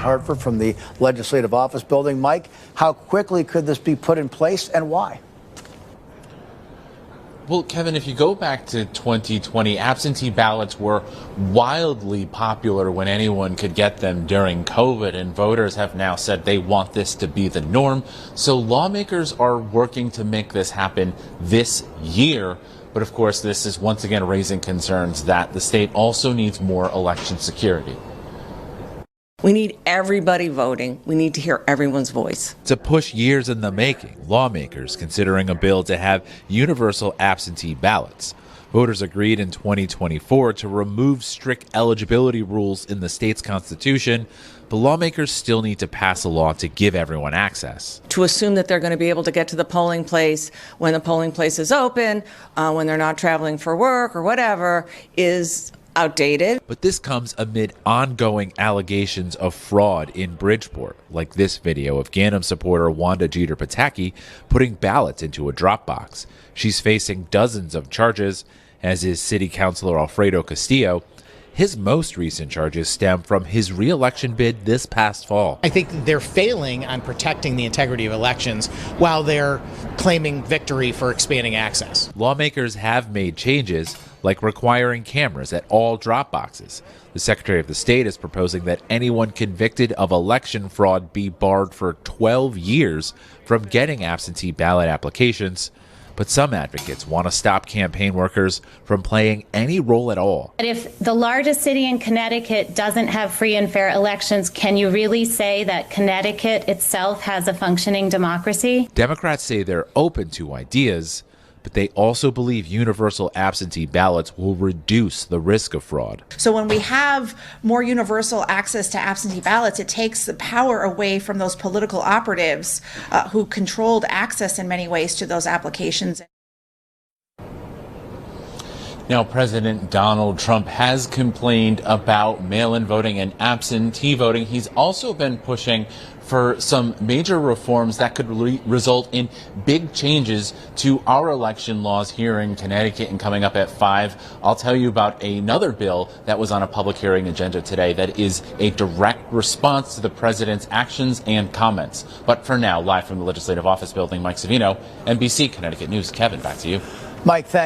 Hartford from the Legislative Office Building. Mike, how quickly could this be put in place and why? Well, Kevin, if you go back to 2020, absentee ballots were wildly popular when anyone could get them during COVID, and voters have now said they want this to be the norm. So lawmakers are working to make this happen this year. But of course, this is once again raising concerns that the state also needs more election security. We need everybody voting. We need to hear everyone's voice. To push years in the making, lawmakers considering a bill to have universal absentee ballots. Voters agreed in 2024 to remove strict eligibility rules in the state's constitution, but lawmakers still need to pass a law to give everyone access. To assume that they're going to be able to get to the polling place when the polling place is open, when they're not traveling for work or whatever, is outdated. But this comes amid ongoing allegations of fraud in Bridgeport, like this video of Ganem supporter Wanda Jeter Pataki putting ballots into a drop box. She's facing dozens of charges, as is City Councilor Alfredo Castillo. His most recent charges stem from his re-election bid this past fall. I think they're failing on protecting the integrity of elections while they're claiming victory for expanding access. Lawmakers have made changes, like requiring cameras at all drop boxes. The Secretary of the State is proposing that anyone convicted of election fraud be barred for 12 years from getting absentee ballot applications. But some advocates want to stop campaign workers from playing any role at all. But if the largest city in Connecticut doesn't have free and fair elections, can you really say that Connecticut itself has a functioning democracy? Democrats say they're open to ideas, but they also believe universal absentee ballots will reduce the risk of fraud. So when we have more universal access to absentee ballots, it takes the power away from those political operatives who controlled access in many ways to those applications. Now, President Donald Trump has complained about mail-in voting and absentee voting. He's also been pushing for some major reforms that could result in big changes to our election laws here in Connecticut. And coming up at 5, I'll tell you about another bill that was on a public hearing agenda today that is a direct response to the president's actions and comments. But for now, live from the Legislative Office Building, Mike Savino, NBC Connecticut News. Kevin, back to you. Mike, thanks.